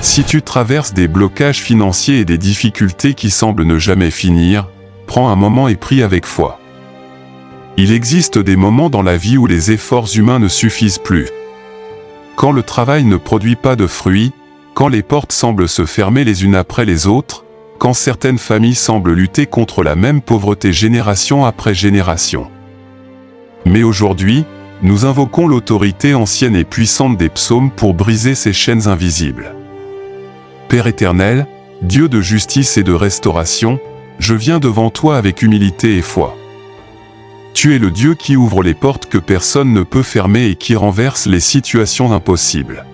Si tu traverses des blocages financiers et des difficultés qui semblent ne jamais finir, prends un moment et prie avec foi. Il existe des moments dans la vie où les efforts humains ne suffisent plus. Quand le travail ne produit pas de fruits, quand les portes semblent se fermer les unes après les autres, quand certaines familles semblent lutter contre la même pauvreté génération après génération. Mais aujourd'hui, nous invoquons l'autorité ancienne et puissante des psaumes pour briser ces chaînes invisibles. Père éternel, Dieu de justice et de restauration, je viens devant toi avec humilité et foi. Tu es le Dieu qui ouvre les portes que personne ne peut fermer et qui renverse les situations impossibles.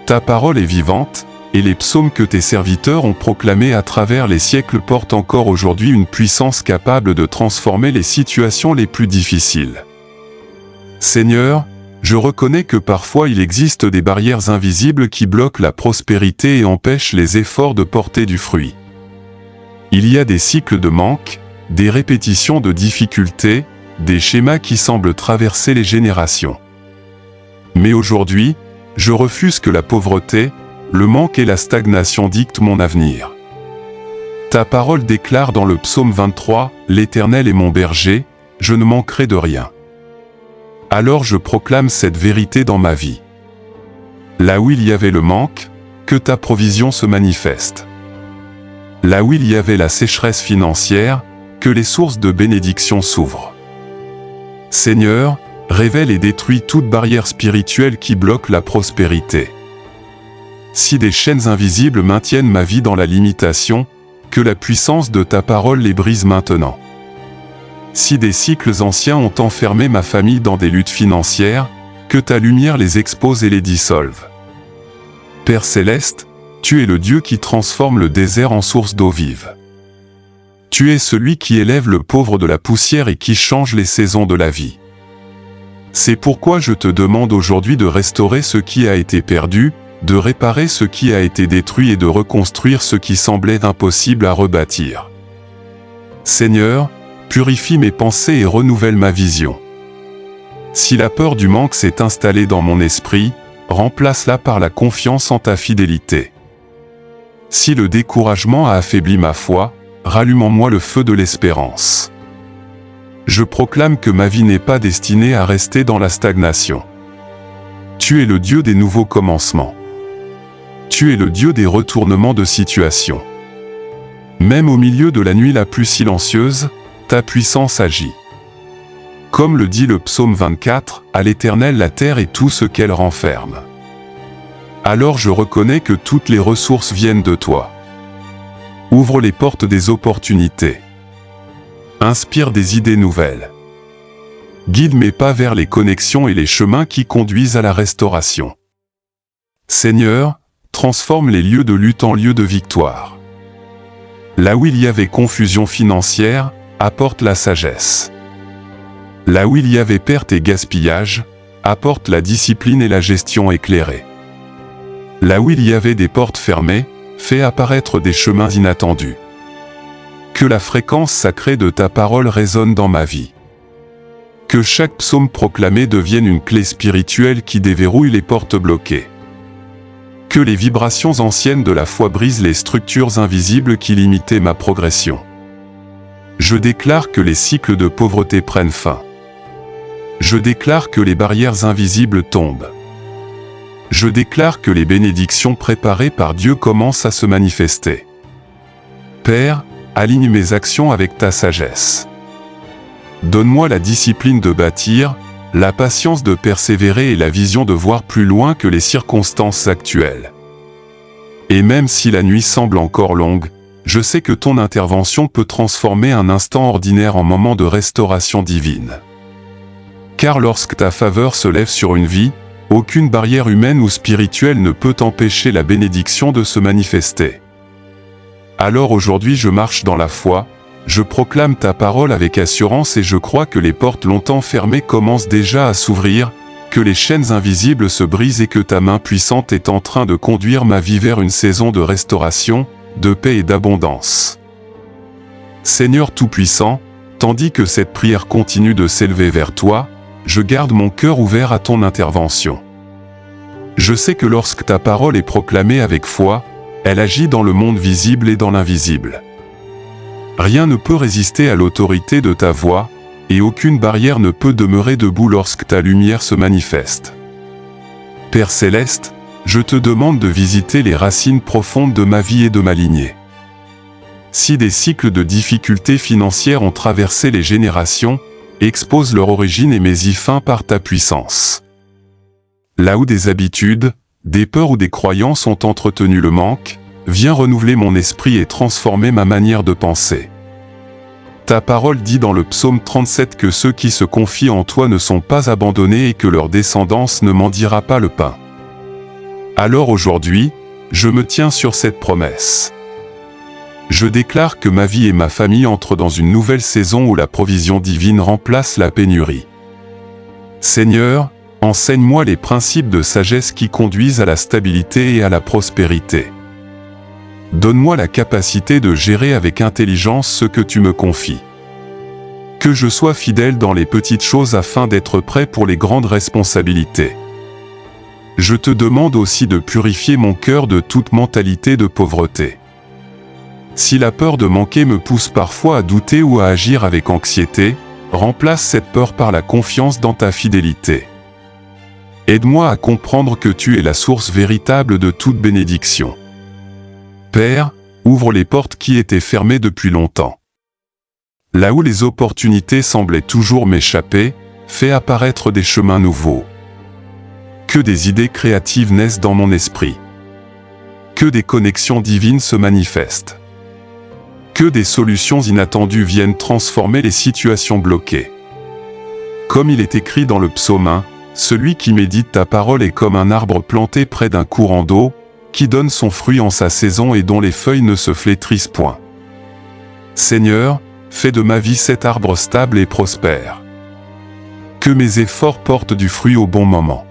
Ta parole est vivante, et les psaumes que tes serviteurs ont proclamés à travers les siècles portent encore aujourd'hui une puissance capable de transformer les situations les plus difficiles. Seigneur, je reconnais que parfois il existe des barrières invisibles qui bloquent la prospérité et empêchent les efforts de porter du fruit. Il y a des cycles de manque, des répétitions de difficultés, des schémas qui semblent traverser les générations. Mais aujourd'hui, je refuse que la pauvreté, le manque et la stagnation dictent mon avenir. Ta parole déclare dans le psaume 23, « L'Éternel est mon berger, je ne manquerai de rien. » Alors je proclame cette vérité dans ma vie. Là où il y avait le manque, que ta provision se manifeste. Là où il y avait la sécheresse financière, que les sources de bénédiction s'ouvrent. Seigneur, révèle et détruis toute barrière spirituelle qui bloque la prospérité. Si des chaînes invisibles maintiennent ma vie dans la limitation, que la puissance de ta parole les brise maintenant. Si des cycles anciens ont enfermé ma famille dans des luttes financières, que ta lumière les expose et les dissolve. Père céleste, tu es le Dieu qui transforme le désert en source d'eau vive. Tu es celui qui élève le pauvre de la poussière et qui change les saisons de la vie. C'est pourquoi je te demande aujourd'hui de restaurer ce qui a été perdu, de réparer ce qui a été détruit et de reconstruire ce qui semblait impossible à rebâtir. Seigneur, purifie mes pensées et renouvelle ma vision. Si la peur du manque s'est installée dans mon esprit, remplace-la par la confiance en ta fidélité. Si le découragement a affaibli ma foi, rallume en moi le feu de l'espérance. Je proclame que ma vie n'est pas destinée à rester dans la stagnation. Tu es le Dieu des nouveaux commencements. Tu es le Dieu des retournements de situation. Même au milieu de la nuit la plus silencieuse, ta puissance agit. Comme le dit le psaume 24, « À l'Éternel la terre et tout ce qu'elle renferme. » Alors je reconnais que toutes les ressources viennent de toi. Ouvre les portes des opportunités. Inspire des idées nouvelles. Guide mes pas vers les connexions et les chemins qui conduisent à la restauration. Seigneur, transforme les lieux de lutte en lieux de victoire. Là où il y avait confusion financière, apporte la sagesse. Là où il y avait perte et gaspillage, apporte la discipline et la gestion éclairée. Là où il y avait des portes fermées, fais apparaître des chemins inattendus. Que la fréquence sacrée de ta parole résonne dans ma vie. Que chaque psaume proclamé devienne une clé spirituelle qui déverrouille les portes bloquées. Que les vibrations anciennes de la foi brisent les structures invisibles qui limitaient ma progression. Je déclare que les cycles de pauvreté prennent fin. Je déclare que les barrières invisibles tombent. Je déclare que les bénédictions préparées par Dieu commencent à se manifester. Père, aligne mes actions avec ta sagesse. Donne-moi la discipline de bâtir, la patience de persévérer et la vision de voir plus loin que les circonstances actuelles. Et même si la nuit semble encore longue, je sais que ton intervention peut transformer un instant ordinaire en moment de restauration divine. Car lorsque ta faveur se lève sur une vie, aucune barrière humaine ou spirituelle ne peut empêcher la bénédiction de se manifester. Alors aujourd'hui je marche dans la foi, je proclame ta parole avec assurance et je crois que les portes longtemps fermées commencent déjà à s'ouvrir, que les chaînes invisibles se brisent et que ta main puissante est en train de conduire ma vie vers une saison de restauration, de paix et d'abondance. Seigneur Tout-Puissant, tandis que cette prière continue de s'élever vers toi, je garde mon cœur ouvert à ton intervention. Je sais que lorsque ta parole est proclamée avec foi, elle agit dans le monde visible et dans l'invisible. Rien ne peut résister à l'autorité de ta voix, et aucune barrière ne peut demeurer debout lorsque ta lumière se manifeste. Père céleste, je te demande de visiter les racines profondes de ma vie et de ma lignée. Si des cycles de difficultés financières ont traversé les générations, expose leur origine et mets-y fin par ta puissance. Là où des habitudes, des peurs ou des croyances ont entretenu le manque, viens renouveler mon esprit et transformer ma manière de penser. Ta parole dit dans le psaume 37 que ceux qui se confient en toi ne sont pas abandonnés et que leur descendance ne mendiera pas le pain. Alors aujourd'hui, je me tiens sur cette promesse. Je déclare que ma vie et ma famille entrent dans une nouvelle saison où la provision divine remplace la pénurie. Seigneur, enseigne-moi les principes de sagesse qui conduisent à la stabilité et à la prospérité. Donne-moi la capacité de gérer avec intelligence ce que tu me confies. Que je sois fidèle dans les petites choses afin d'être prêt pour les grandes responsabilités. Je te demande aussi de purifier mon cœur de toute mentalité de pauvreté. Si la peur de manquer me pousse parfois à douter ou à agir avec anxiété, remplace cette peur par la confiance dans ta fidélité. Aide-moi à comprendre que tu es la source véritable de toute bénédiction. Père, ouvre les portes qui étaient fermées depuis longtemps. Là où les opportunités semblaient toujours m'échapper, fais apparaître des chemins nouveaux. Que des idées créatives naissent dans mon esprit. Que des connexions divines se manifestent. Que des solutions inattendues viennent transformer les situations bloquées. Comme il est écrit dans le psaume 1, celui qui médite ta parole est comme un arbre planté près d'un courant d'eau, qui donne son fruit en sa saison et dont les feuilles ne se flétrissent point. Seigneur, fais de ma vie cet arbre stable et prospère. Que mes efforts portent du fruit au bon moment.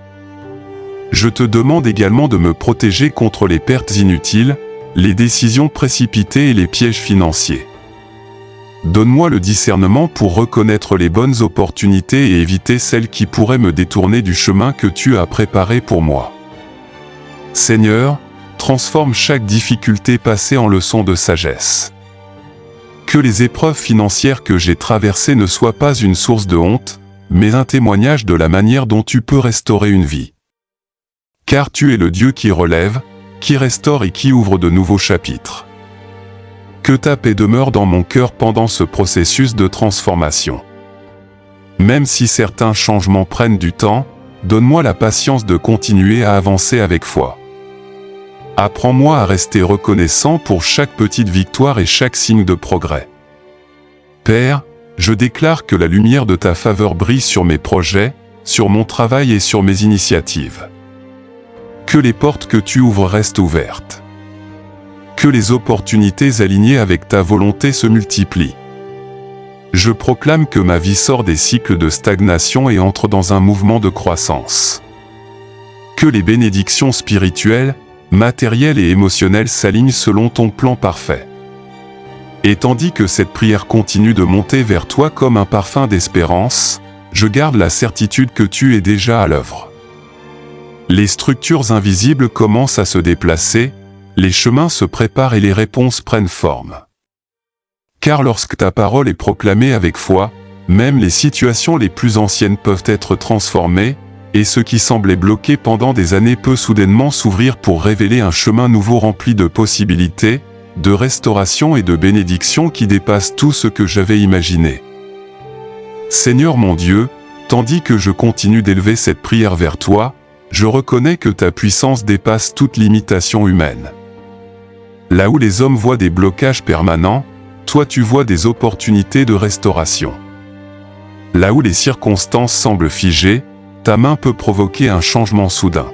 Je te demande également de me protéger contre les pertes inutiles, les décisions précipitées et les pièges financiers. Donne-moi le discernement pour reconnaître les bonnes opportunités et éviter celles qui pourraient me détourner du chemin que tu as préparé pour moi. Seigneur, transforme chaque difficulté passée en leçon de sagesse. Que les épreuves financières que j'ai traversées ne soient pas une source de honte, mais un témoignage de la manière dont tu peux restaurer une vie. Car tu es le Dieu qui relève, qui restaure et qui ouvre de nouveaux chapitres. Que ta paix demeure dans mon cœur pendant ce processus de transformation. Même si certains changements prennent du temps, donne-moi la patience de continuer à avancer avec foi. Apprends-moi à rester reconnaissant pour chaque petite victoire et chaque signe de progrès. Père, je déclare que la lumière de ta faveur brille sur mes projets, sur mon travail et sur mes initiatives. Que les portes que tu ouvres restent ouvertes. Que les opportunités alignées avec ta volonté se multiplient. Je proclame que ma vie sort des cycles de stagnation et entre dans un mouvement de croissance. Que les bénédictions spirituelles, matérielles et émotionnelles s'alignent selon ton plan parfait. Et tandis que cette prière continue de monter vers toi comme un parfum d'espérance, je garde la certitude que tu es déjà à l'œuvre. Les structures invisibles commencent à se déplacer, les chemins se préparent et les réponses prennent forme. Car lorsque ta parole est proclamée avec foi, même les situations les plus anciennes peuvent être transformées, et ce qui semblait bloqué pendant des années peut soudainement s'ouvrir pour révéler un chemin nouveau rempli de possibilités, de restauration et de bénédictions qui dépassent tout ce que j'avais imaginé. Seigneur mon Dieu, tandis que je continue d'élever cette prière vers toi, je reconnais que ta puissance dépasse toute limitation humaine. Là où les hommes voient des blocages permanents, toi tu vois des opportunités de restauration. Là où les circonstances semblent figées, ta main peut provoquer un changement soudain.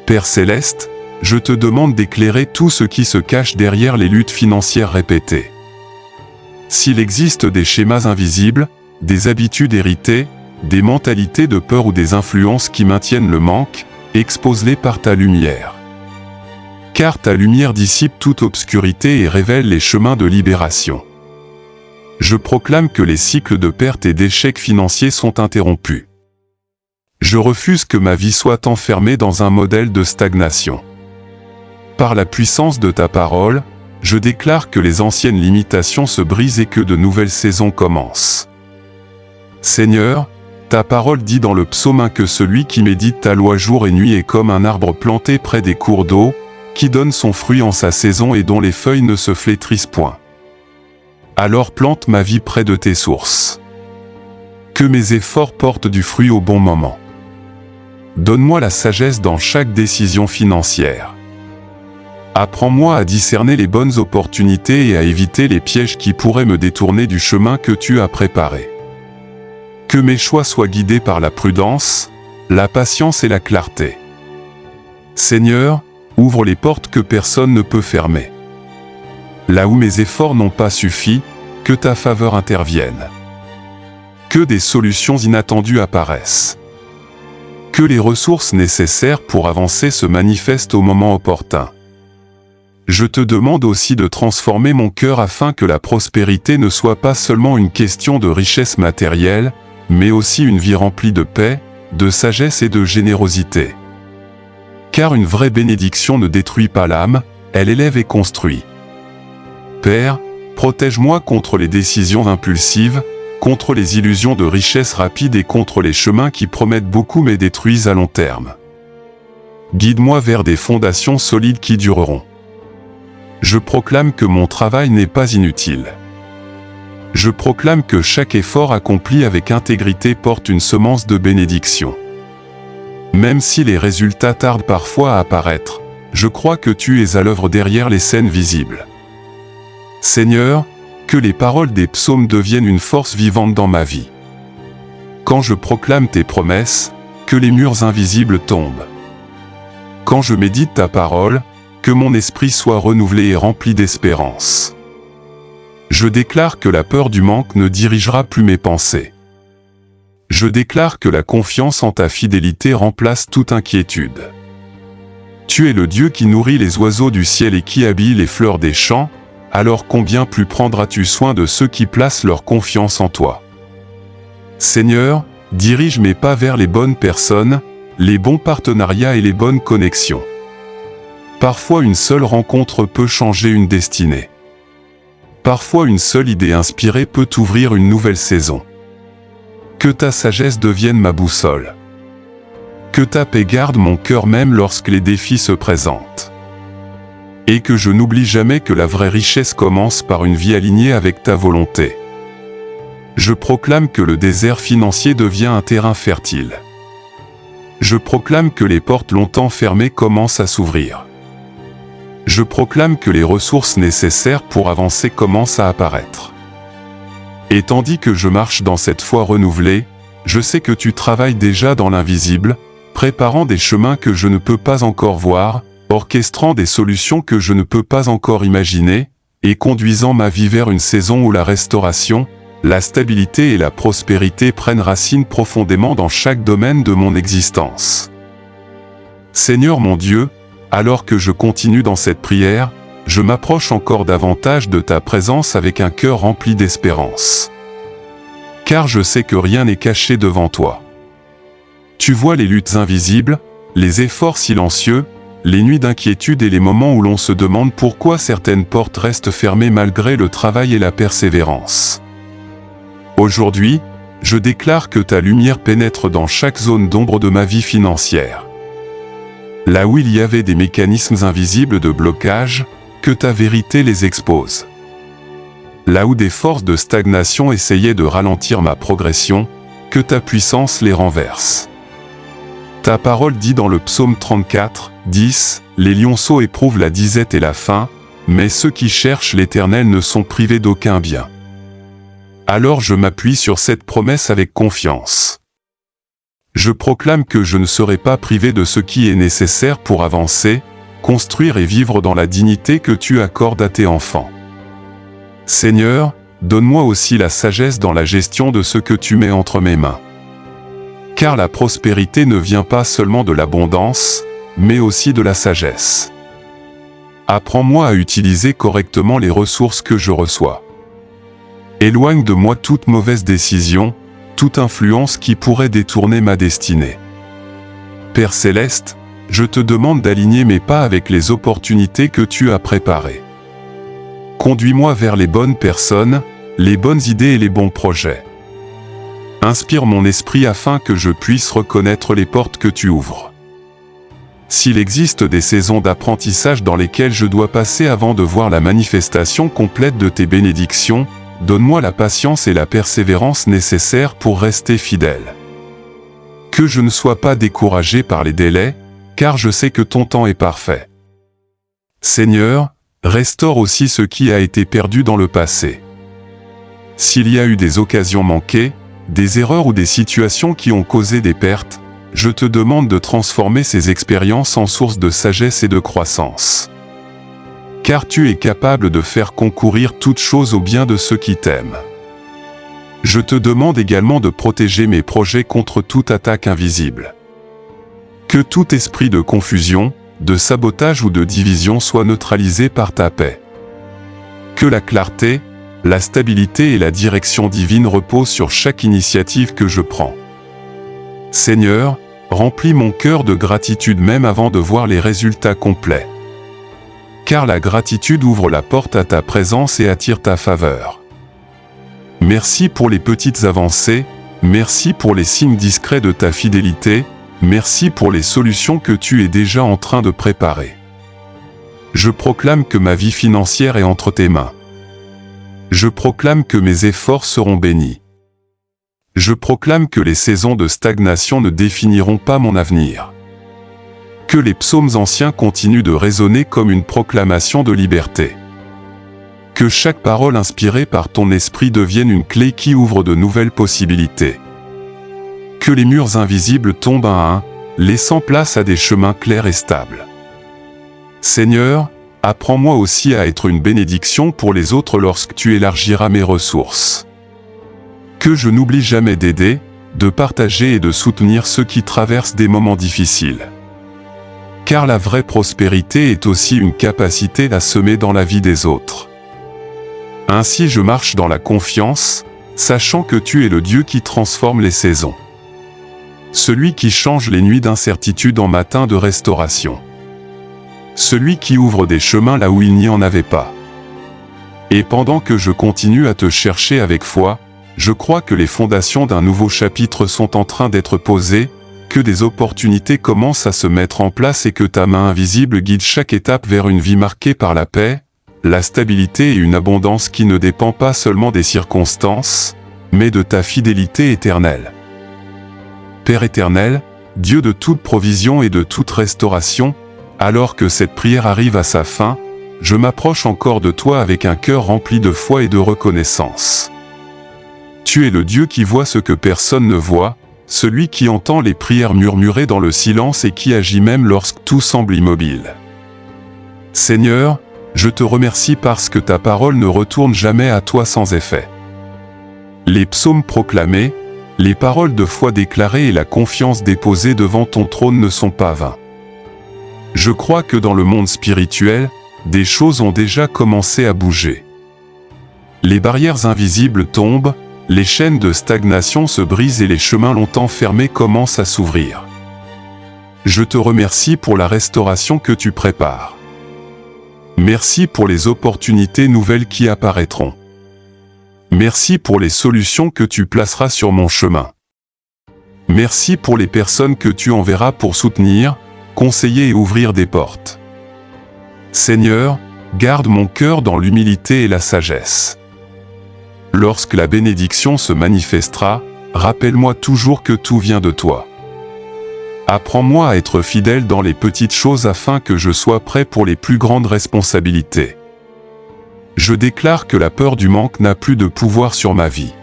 Père céleste, je te demande d'éclairer tout ce qui se cache derrière les luttes financières répétées. S'il existe des schémas invisibles, des habitudes héritées, des mentalités de peur ou des influences qui maintiennent le manque, expose-les par ta lumière. Car ta lumière dissipe toute obscurité et révèle les chemins de libération. Je proclame que les cycles de pertes et d'échecs financiers sont interrompus. Je refuse que ma vie soit enfermée dans un modèle de stagnation. Par la puissance de ta parole, je déclare que les anciennes limitations se brisent et que de nouvelles saisons commencent. Seigneur, ta parole dit dans le psaume 1 que celui qui médite ta loi jour et nuit est comme un arbre planté près des cours d'eau, qui donne son fruit en sa saison et dont les feuilles ne se flétrissent point. Alors plante ma vie près de tes sources. Que mes efforts portent du fruit au bon moment. Donne-moi la sagesse dans chaque décision financière. Apprends-moi à discerner les bonnes opportunités et à éviter les pièges qui pourraient me détourner du chemin que tu as préparé. Que mes choix soient guidés par la prudence, la patience et la clarté. Seigneur, ouvre les portes que personne ne peut fermer. Là où mes efforts n'ont pas suffi, que ta faveur intervienne. Que des solutions inattendues apparaissent. Que les ressources nécessaires pour avancer se manifestent au moment opportun. Je te demande aussi de transformer mon cœur afin que la prospérité ne soit pas seulement une question de richesse matérielle, mais aussi une vie remplie de paix, de sagesse et de générosité. Car une vraie bénédiction ne détruit pas l'âme, elle élève et construit. Père, protège-moi contre les décisions impulsives, contre les illusions de richesse rapide et contre les chemins qui promettent beaucoup mais détruisent à long terme. Guide-moi vers des fondations solides qui dureront. Je proclame que mon travail n'est pas inutile. Je proclame que chaque effort accompli avec intégrité porte une semence de bénédiction. Même si les résultats tardent parfois à apparaître, je crois que tu es à l'œuvre derrière les scènes visibles. Seigneur, que les paroles des psaumes deviennent une force vivante dans ma vie. Quand je proclame tes promesses, que les murs invisibles tombent. Quand je médite ta parole, que mon esprit soit renouvelé et rempli d'espérance. Je déclare que la peur du manque ne dirigera plus mes pensées. Je déclare que la confiance en ta fidélité remplace toute inquiétude. Tu es le Dieu qui nourrit les oiseaux du ciel et qui habille les fleurs des champs, alors combien plus prendras-tu soin de ceux qui placent leur confiance en toi. Seigneur, dirige mes pas vers les bonnes personnes, les bons partenariats et les bonnes connexions. Parfois une seule rencontre peut changer une destinée. Parfois une seule idée inspirée peut ouvrir une nouvelle saison. Que ta sagesse devienne ma boussole. Que ta paix garde mon cœur même lorsque les défis se présentent. Et que je n'oublie jamais que la vraie richesse commence par une vie alignée avec ta volonté. Je proclame que le désert financier devient un terrain fertile. Je proclame que les portes longtemps fermées commencent à s'ouvrir. Je proclame que les ressources nécessaires pour avancer commencent à apparaître. Et tandis que je marche dans cette foi renouvelée, je sais que tu travailles déjà dans l'invisible, préparant des chemins que je ne peux pas encore voir, orchestrant des solutions que je ne peux pas encore imaginer, et conduisant ma vie vers une saison où la restauration, la stabilité et la prospérité prennent racine profondément dans chaque domaine de mon existence. Seigneur mon Dieu, alors que je continue dans cette prière, je m'approche encore davantage de ta présence avec un cœur rempli d'espérance. Car je sais que rien n'est caché devant toi. Tu vois les luttes invisibles, les efforts silencieux, les nuits d'inquiétude et les moments où l'on se demande pourquoi certaines portes restent fermées malgré le travail et la persévérance. Aujourd'hui, je déclare que ta lumière pénètre dans chaque zone d'ombre de ma vie financière. Là où il y avait des mécanismes invisibles de blocage, que ta vérité les expose. Là où des forces de stagnation essayaient de ralentir ma progression, que ta puissance les renverse. Ta parole dit dans le psaume 34, 10, « Les lionceaux éprouvent la disette et la faim, mais ceux qui cherchent l'Éternel ne sont privés d'aucun bien. » Alors je m'appuie sur cette promesse avec confiance. Je proclame que je ne serai pas privé de ce qui est nécessaire pour avancer, construire et vivre dans la dignité que tu accordes à tes enfants. Seigneur, donne-moi aussi la sagesse dans la gestion de ce que tu mets entre mes mains. Car la prospérité ne vient pas seulement de l'abondance, mais aussi de la sagesse. Apprends-moi à utiliser correctement les ressources que je reçois. Éloigne de moi toute mauvaise décision, toute influence qui pourrait détourner ma destinée. Père céleste, je te demande d'aligner mes pas avec les opportunités que tu as préparées. Conduis-moi vers les bonnes personnes, les bonnes idées et les bons projets. Inspire mon esprit afin que je puisse reconnaître les portes que tu ouvres. S'il existe des saisons d'apprentissage dans lesquelles je dois passer avant de voir la manifestation complète de tes bénédictions, donne-moi la patience et la persévérance nécessaires pour rester fidèle. Que je ne sois pas découragé par les délais, car je sais que ton temps est parfait. Seigneur, restaure aussi ce qui a été perdu dans le passé. S'il y a eu des occasions manquées, des erreurs ou des situations qui ont causé des pertes, je te demande de transformer ces expériences en source de sagesse et de croissance. Car tu es capable de faire concourir toutes choses au bien de ceux qui t'aiment. Je te demande également de protéger mes projets contre toute attaque invisible. Que tout esprit de confusion, de sabotage ou de division soit neutralisé par ta paix. Que la clarté, la stabilité et la direction divine reposent sur chaque initiative que je prends. Seigneur, remplis mon cœur de gratitude même avant de voir les résultats complets. Car la gratitude ouvre la porte à ta présence et attire ta faveur. Merci pour les petites avancées, merci pour les signes discrets de ta fidélité, merci pour les solutions que tu es déjà en train de préparer. Je proclame que ma vie financière est entre tes mains. Je proclame que mes efforts seront bénis. Je proclame que les saisons de stagnation ne définiront pas mon avenir. Que les psaumes anciens continuent de résonner comme une proclamation de liberté. Que chaque parole inspirée par ton esprit devienne une clé qui ouvre de nouvelles possibilités. Que les murs invisibles tombent un à un, laissant place à des chemins clairs et stables. Seigneur, apprends-moi aussi à être une bénédiction pour les autres lorsque tu élargiras mes ressources. Que je n'oublie jamais d'aider, de partager et de soutenir ceux qui traversent des moments difficiles. Car la vraie prospérité est aussi une capacité à semer dans la vie des autres. Ainsi je marche dans la confiance, sachant que tu es le Dieu qui transforme les saisons. Celui qui change les nuits d'incertitude en matins de restauration. Celui qui ouvre des chemins là où il n'y en avait pas. Et pendant que je continue à te chercher avec foi, je crois que les fondations d'un nouveau chapitre sont en train d'être posées, que des opportunités commencent à se mettre en place et que ta main invisible guide chaque étape vers une vie marquée par la paix, la stabilité et une abondance qui ne dépend pas seulement des circonstances, mais de ta fidélité éternelle. Père éternel, Dieu de toute provision et de toute restauration, alors que cette prière arrive à sa fin, je m'approche encore de toi avec un cœur rempli de foi et de reconnaissance. Tu es le Dieu qui voit ce que personne ne voit, celui qui entend les prières murmurées dans le silence et qui agit même lorsque tout semble immobile. Seigneur, je te remercie parce que ta parole ne retourne jamais à toi sans effet. Les psaumes proclamés, les paroles de foi déclarées et la confiance déposée devant ton trône ne sont pas vains. Je crois que dans le monde spirituel, des choses ont déjà commencé à bouger. Les barrières invisibles tombent, les chaînes de stagnation se brisent et les chemins longtemps fermés commencent à s'ouvrir. Je te remercie pour la restauration que tu prépares. Merci pour les opportunités nouvelles qui apparaîtront. Merci pour les solutions que tu placeras sur mon chemin. Merci pour les personnes que tu enverras pour soutenir, conseiller et ouvrir des portes. Seigneur, garde mon cœur dans l'humilité et la sagesse. Lorsque la bénédiction se manifestera, rappelle-moi toujours que tout vient de toi. Apprends-moi à être fidèle dans les petites choses afin que je sois prêt pour les plus grandes responsabilités. Je déclare que la peur du manque n'a plus de pouvoir sur ma vie.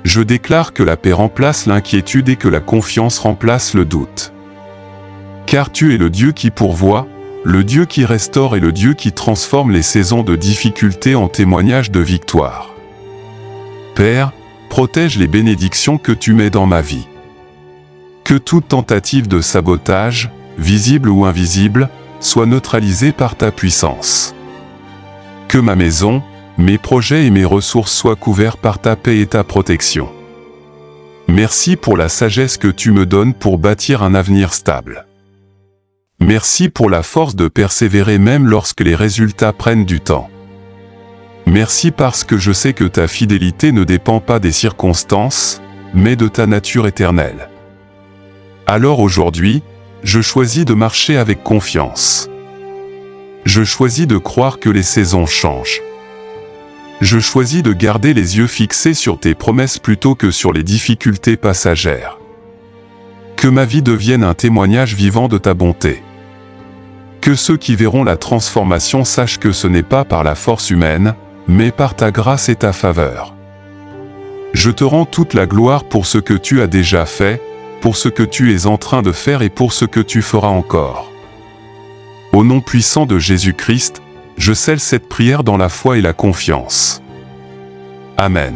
Je déclare que la paix remplace l'inquiétude et que la confiance remplace le doute. Car tu es le Dieu qui pourvoit, le Dieu qui restaure et le Dieu qui transforme les saisons de difficulté en témoignages de victoire. Père, protège les bénédictions que tu mets dans ma vie. Que toute tentative de sabotage, visible ou invisible, soit neutralisée par ta puissance. Que ma maison, mes projets et mes ressources soient couverts par ta paix et ta protection. Merci pour la sagesse que tu me donnes pour bâtir un avenir stable. Merci pour la force de persévérer même lorsque les résultats prennent du temps. Merci parce que je sais que ta fidélité ne dépend pas des circonstances, mais de ta nature éternelle. Alors aujourd'hui, je choisis de marcher avec confiance. Je choisis de croire que les saisons changent. Je choisis de garder les yeux fixés sur tes promesses plutôt que sur les difficultés passagères. Que ma vie devienne un témoignage vivant de ta bonté. Que ceux qui verront la transformation sachent que ce n'est pas par la force humaine, mais par ta grâce et ta faveur. Je te rends toute la gloire pour ce que tu as déjà fait, pour ce que tu es en train de faire et pour ce que tu feras encore. Au nom puissant de Jésus-Christ, je scelle cette prière dans la foi et la confiance. Amen.